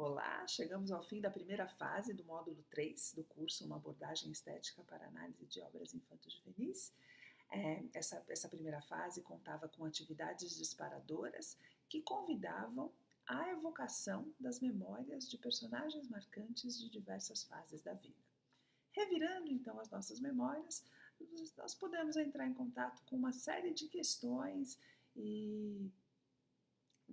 Olá, chegamos ao fim da primeira fase do módulo 3 do curso Uma abordagem estética para análise de obras infanto-juvenis. Essa primeira fase contava com atividades disparadoras que convidavam à evocação das memórias de personagens marcantes de diversas fases da vida. Revirando então as nossas memórias, nós podemos entrar em contato com uma série de questões e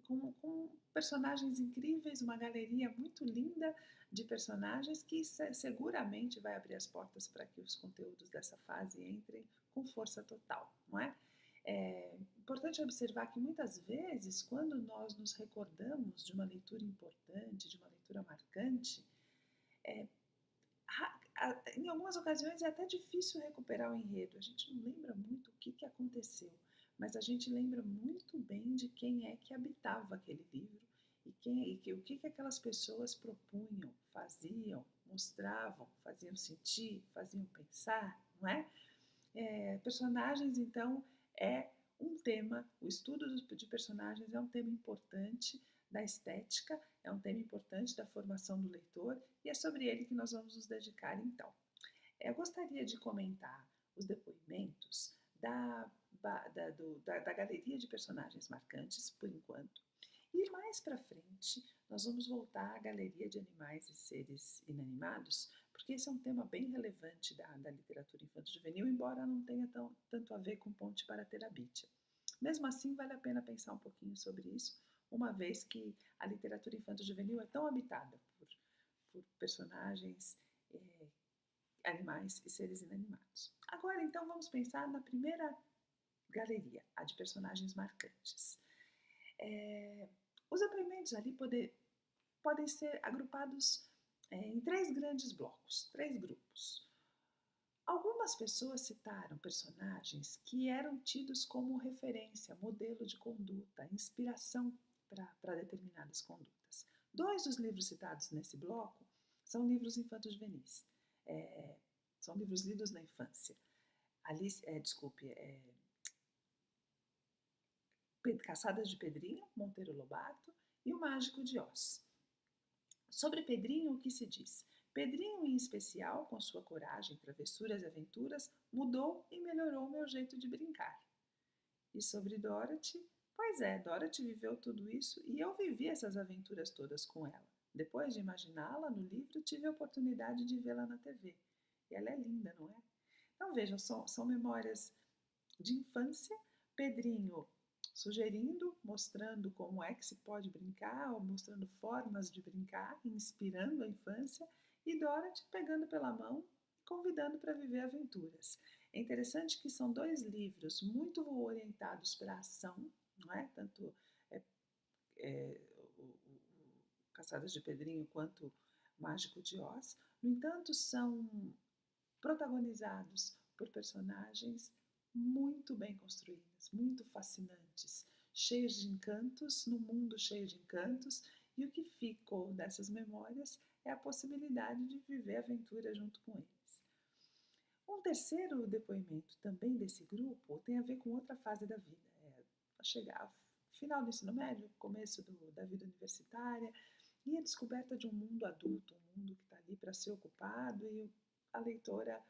com personagens incríveis, uma galeria muito linda de personagens que seguramente vai abrir as portas para que os conteúdos dessa fase entrem com força total, não é? É importante observar que muitas vezes, quando nós nos recordamos de uma leitura importante, de uma leitura marcante, é, em algumas ocasiões é até difícil recuperar o enredo, a gente não lembra muito o que aconteceu, mas a gente lembra muito bem de quem é que habitava aquele livro e o que aquelas pessoas propunham, faziam, mostravam, faziam sentir, faziam pensar, não é? Personagens, então, é um tema, o estudo de personagens é um tema importante da estética, é um tema importante da formação do leitor e é sobre ele que nós vamos nos dedicar então. Eu gostaria de comentar os depoimentos da galeria de personagens marcantes, por enquanto, e mais para frente nós vamos voltar à galeria de animais e seres inanimados, porque esse é um tema bem relevante da literatura infanto-juvenil, embora não tenha tanto a ver com Ponte para Terabithia. Mesmo assim, vale a pena pensar um pouquinho sobre isso, uma vez que a literatura infanto-juvenil é tão habitada por personagens, animais e seres inanimados. Agora, então, vamos pensar na primeira galeria, a de personagens marcantes. Os depoimentos ali podem ser agrupados em três grandes blocos, três grupos. Algumas pessoas citaram personagens que eram tidos como referência, modelo de conduta, inspiração para determinadas condutas. Dois dos livros citados nesse bloco são livros infanto-juvenis. São livros lidos na infância. Caçadas de Pedrinho, Monteiro Lobato, e O Mágico de Oz. Sobre Pedrinho, o que se diz? Pedrinho, em especial, com sua coragem, travessuras e aventuras, mudou e melhorou meu jeito de brincar. E sobre Dorothy? Pois é, Dorothy viveu tudo isso e eu vivi essas aventuras todas com ela. Depois de imaginá-la no livro, tive a oportunidade de vê-la na TV. E ela é linda, não é? Então vejam, são memórias de infância. Pedrinho sugerindo, mostrando como é que se pode brincar, ou mostrando formas de brincar, inspirando a infância, e Dorothy pegando pela mão e convidando para viver aventuras. É interessante que são dois livros muito orientados para a ação, não é? Tanto o Caçadas de Pedrinho quanto Mágico de Oz. No entanto, são protagonizados por personagens muito bem construídas, muito fascinantes, cheios de encantos, num mundo cheio de encantos, e o que ficou dessas memórias é a possibilidade de viver aventura junto com eles. Um terceiro depoimento também desse grupo tem a ver com outra fase da vida, a chegar ao final do ensino médio, começo da vida universitária, e a descoberta de um mundo adulto, um mundo que está ali para ser ocupado, e a leitora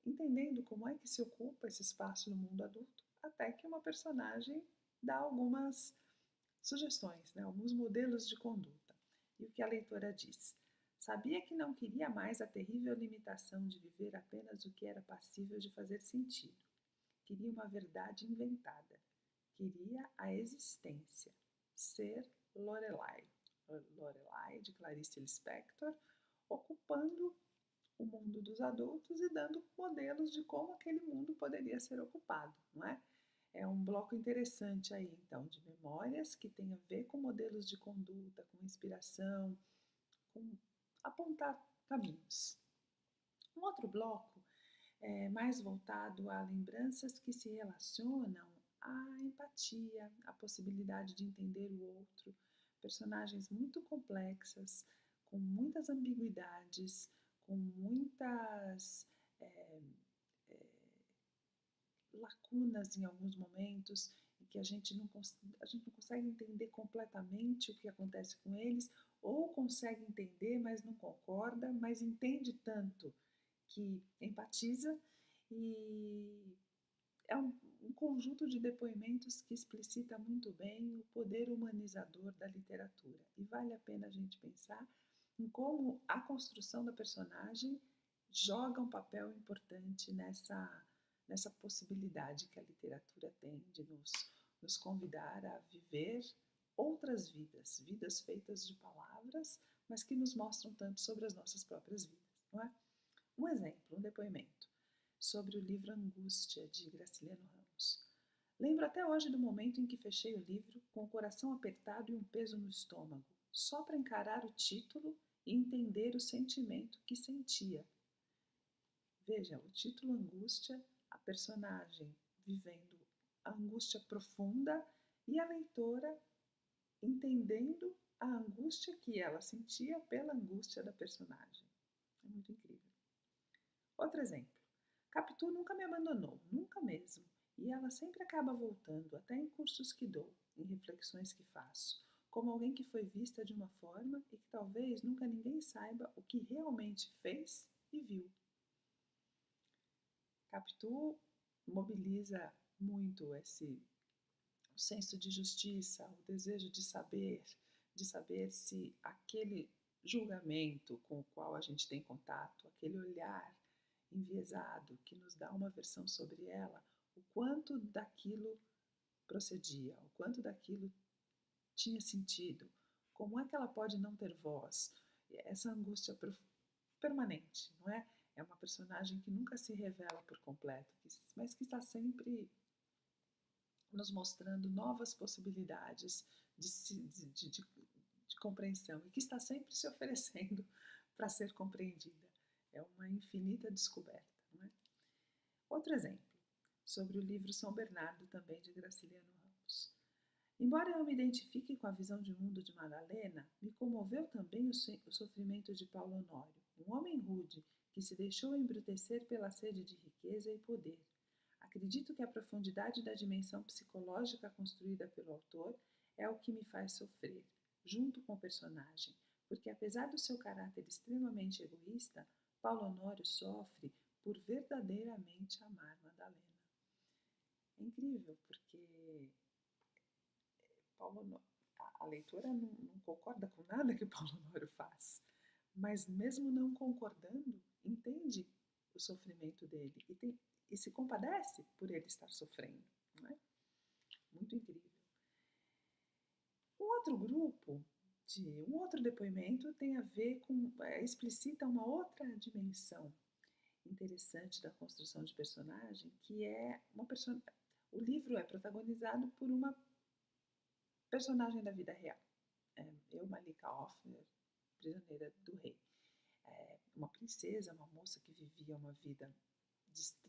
entendendo como é que se ocupa esse espaço no mundo adulto, até que uma personagem dá algumas sugestões, né, alguns modelos de conduta. E o que a leitora diz? Sabia que não queria mais a terrível limitação de viver apenas o que era passível de fazer sentido. Queria uma verdade inventada. Queria a existência. Ser Lorelai. Lorelai, de Clarice Lispector, ocupando o mundo dos adultos e dando modelos de como aquele mundo poderia ser ocupado, não é? É um bloco interessante aí, então, de memórias que tem a ver com modelos de conduta, com inspiração, com apontar caminhos. Um outro bloco é mais voltado a lembranças que se relacionam à empatia, à possibilidade de entender o outro, personagens muito complexas, com muitas ambiguidades, com muitas lacunas em alguns momentos, em que a gente não consegue entender completamente o que acontece com eles, ou consegue entender, mas não concorda, mas entende tanto que empatiza, e é um conjunto de depoimentos que explicita muito bem o poder humanizador da literatura. E vale a pena a gente pensar em como a construção da personagem joga um papel importante nessa possibilidade que a literatura tem de nos convidar a viver outras vidas, vidas feitas de palavras, mas que nos mostram tanto sobre as nossas próprias vidas, não é? Um exemplo, um depoimento sobre o livro Angústia, de Graciliano Ramos. Lembro até hoje do momento em que fechei o livro com o coração apertado e um peso no estômago, só para encarar o título e entender o sentimento que sentia. Veja, o título Angústia, a personagem vivendo a angústia profunda e a leitora entendendo a angústia que ela sentia pela angústia da personagem. É muito incrível. Outro exemplo. Capitu nunca me abandonou, nunca mesmo, e ela sempre acaba voltando, até em cursos que dou, em reflexões que faço, como alguém que foi vista de uma forma e que talvez nunca ninguém saiba o que realmente fez e viu. Capitu mobiliza muito o senso de justiça, o desejo de saber se aquele julgamento com o qual a gente tem contato, aquele olhar enviesado que nos dá uma versão sobre ela, o quanto daquilo procedia, o quanto daquilo tinha sentido, como é que ela pode não ter voz, essa angústia permanente, não é? É uma personagem que nunca se revela por completo, mas que está sempre nos mostrando novas possibilidades de compreensão e que está sempre se oferecendo para ser compreendida. É uma infinita descoberta, não é? Outro exemplo, sobre o livro São Bernardo, também de Graciliano Ramos. Embora eu me identifique com a visão de mundo de Madalena, me comoveu também o sofrimento de Paulo Honório, um homem rude que se deixou embrutecer pela sede de riqueza e poder. Acredito que a profundidade da dimensão psicológica construída pelo autor é o que me faz sofrer, junto com o personagem, porque apesar do seu caráter extremamente egoísta, Paulo Honório sofre por verdadeiramente amar Madalena. É incrível, porque a leitora não concorda com nada que Paulo Honório faz, mas mesmo não concordando, entende o sofrimento dele e se compadece por ele estar sofrendo. Não é? Muito incrível. Um outro depoimento tem a ver com, explicita uma outra dimensão interessante da construção de personagem, que é o livro é protagonizado por uma personagem da vida real. Malika Hoffner, prisioneira do rei. Uma princesa, uma moça que vivia uma vida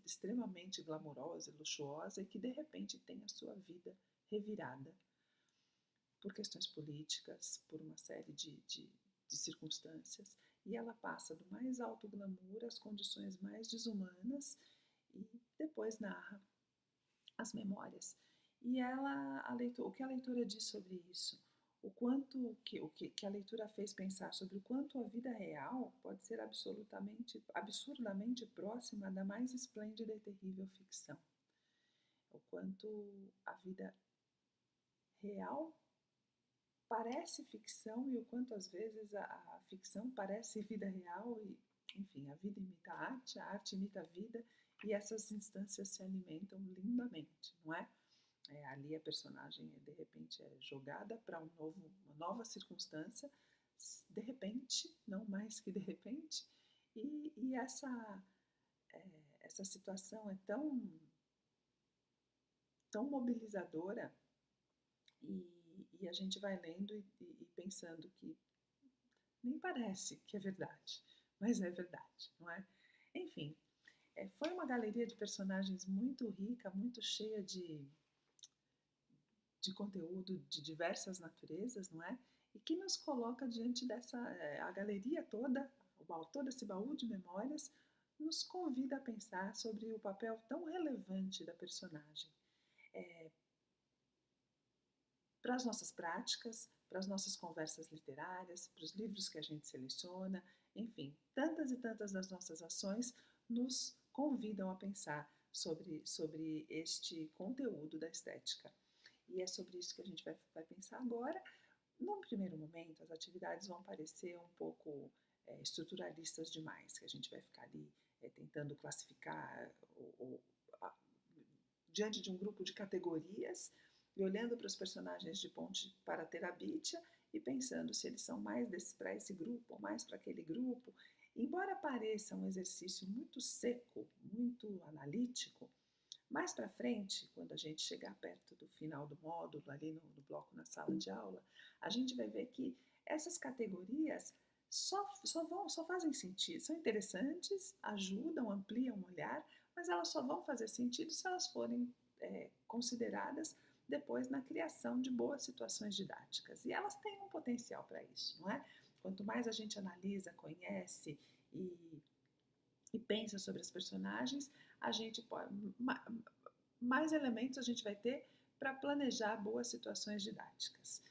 extremamente glamurosa e luxuosa e que de repente tem a sua vida revirada por questões políticas, por uma série de circunstâncias, e ela passa do mais alto glamour às condições mais desumanas e depois narra as memórias. E o que a leitura diz sobre isso? O que a leitura fez pensar sobre o quanto a vida real pode ser absurdamente próxima da mais esplêndida e terrível ficção. O quanto a vida real parece ficção e o quanto às vezes a ficção parece vida real e, enfim, a vida imita a arte imita a vida e essas instâncias se alimentam lindamente, não é? Ali a personagem de repente é jogada para uma nova circunstância, de repente, não mais que de repente, e essa situação é tão mobilizadora e a gente vai lendo e pensando que nem parece que é verdade, mas é verdade, não é? Enfim, foi uma galeria de personagens muito rica, muito cheia de conteúdo de diversas naturezas, não é? E que nos coloca diante a galeria toda, todo esse baú de memórias, nos convida a pensar sobre o papel tão relevante da personagem para as nossas práticas, para as nossas conversas literárias, para os livros que a gente seleciona, enfim, tantas e tantas das nossas ações nos convidam a pensar sobre este conteúdo da estética. E é sobre isso que a gente vai pensar agora. Num primeiro momento, as atividades vão parecer um pouco estruturalistas demais, que a gente vai ficar ali tentando classificar diante de um grupo de categorias e olhando para os personagens de Ponte para Terabitia e pensando se eles são mais para esse grupo ou mais para aquele grupo. Embora pareça um exercício muito seco, muito analítico, mais para frente, quando a gente chegar perto do final do módulo, ali no bloco na sala de aula, a gente vai ver que essas categorias só fazem sentido, são interessantes, ajudam, ampliam o olhar, mas elas só vão fazer sentido se elas forem consideradas depois na criação de boas situações didáticas. E elas têm um potencial para isso, não é? Quanto mais a gente analisa, conhece e pensa sobre as personagens, a gente pode, mais elementos a gente vai ter para planejar boas situações didáticas.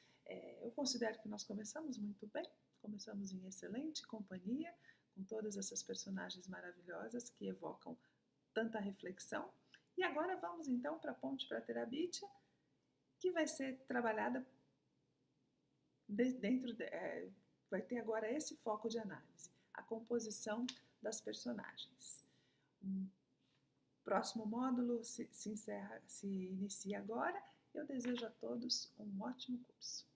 Eu considero que nós começamos muito bem, começamos em excelente companhia, com todas essas personagens maravilhosas que evocam tanta reflexão. E agora vamos então para a Ponte para Terabitia, que vai ser trabalhada vai ter agora esse foco de análise, a composição das personagens. Próximo módulo se inicia agora. Eu desejo a todos um ótimo curso.